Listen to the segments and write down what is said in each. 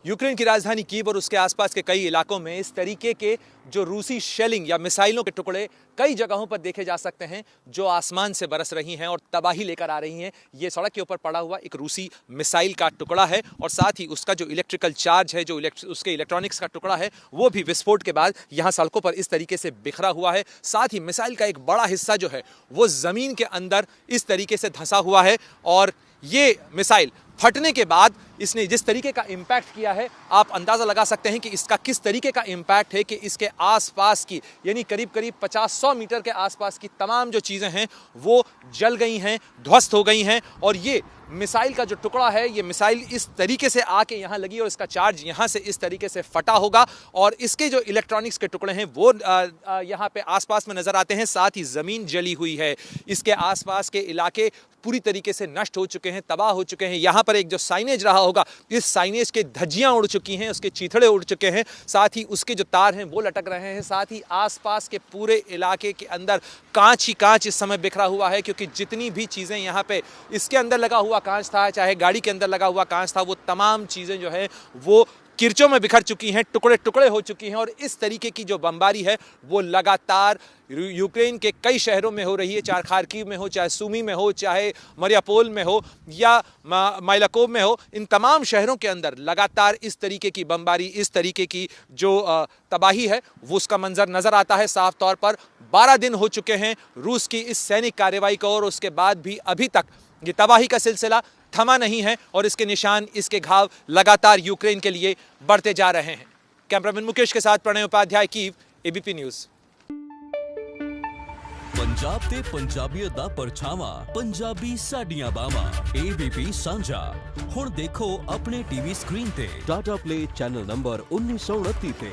Ukraine की राजधानी Kyiv और उसके आसपास के कई इलाकों में इस तरीके के जो रूसी शेलिंग या मिसाइलों के टुकड़े कई जगहों पर देखे जा सकते हैं जो आसमान से बरस रही हैं और तबाही लेकर आ रही हैं। ये सड़क के ऊपर पड़ा हुआ एक रूसी मिसाइल का टुकड़ा है और साथ ही उसका जो इलेक्ट्रिकल चार्ज है, जो उसके इलेक्ट्रॉनिक्स का टुकड़ा है, वो भी विस्फोट के बाद यहाँ सड़कों पर इस तरीके से बिखरा हुआ है। साथ ही मिसाइल का एक बड़ा हिस्सा जो है वो ज़मीन के अंदर इस तरीके से धंसा हुआ है और ये मिसाइल फटने के बाद इसने जिस तरीके का इम्पैक्ट किया है, आप अंदाज़ा लगा सकते हैं कि इसका किस तरीके का इम्पैक्ट है कि इसके आसपास की यानी करीब करीब 50-100 मीटर के आसपास की तमाम जो चीज़ें हैं वो जल गई हैं, ध्वस्त हो गई हैं। और ये मिसाइल का जो टुकड़ा है, ये मिसाइल इस तरीके से आके यहाँ लगी और इसका चार्ज यहाँ से इस तरीके से फटा होगा और इसके जो इलेक्ट्रॉनिक्स के टुकड़े हैं वो यहाँ पे आसपास में नज़र आते हैं। साथ ही ज़मीन जली हुई है, इसके आसपास के इलाके पूरी तरीके से नष्ट हो चुके हैं, तबाह हो चुके हैं। यहाँ पर एक जो साइनेज रहा होगा, इस साइनेज के धज्जियाँ उड़ चुकी हैं, उसके चीथड़े उड़ चुके हैं, साथ ही उसके जो तार हैं वो लटक रहे हैं। साथ ही आसपास के पूरे इलाके के अंदर कांच ही कांच इस समय बिखरा हुआ है, क्योंकि जितनी भी चीज़ें यहाँ पे इसके अंदर लगा हुआ कांच था, चाहे गाड़ी के अंदर लगा हुआ कांच था, वो तमाम चीज़ें जो है वो किरचों में बिखर चुकी हैं, टुकड़े टुकड़े हो चुकी हैं। और इस तरीके की जो बमबारी है वो लगातार यूक्रेन के कई शहरों में हो रही है, चाहे खार्किव में हो, चाहे सूमी में हो, चाहे मरियापोल में हो या माइलाकोव में हो। इन तमाम शहरों के अंदर लगातार इस तरीके की बमबारी, इस तरीके की जो तबाही है वो उसका मंजर नज़र आता है साफ तौर पर। 12 दिन हो चुके हैं रूस की इस सैनिक कार्रवाई को और उसके बाद भी अभी तक ये तबाही का सिलसिला थमा नहीं है और इसके निशान, इसके घाव लगातार यूक्रेन के लिए बढ़ते जा रहे हैं। कैमरामैन मुकेश के साथ Pranay Upadhyay, Kyiv, ABP news. Punjab ते पंजाबीयत दा परछावां, पंजाबी साडियां बावां, एबीपी सांझा। हुण देखो अपने टीवी स्क्रीन ते टाटा प्ले चैनल नंबर 1929 ते।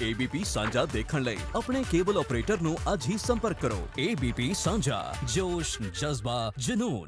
एबीपी सांझा देखण लई अपने केबल ऑपरेटर नूं अज ही संपर्क करो। एबीपी सांझा, जोश, जज्बा, जुनून।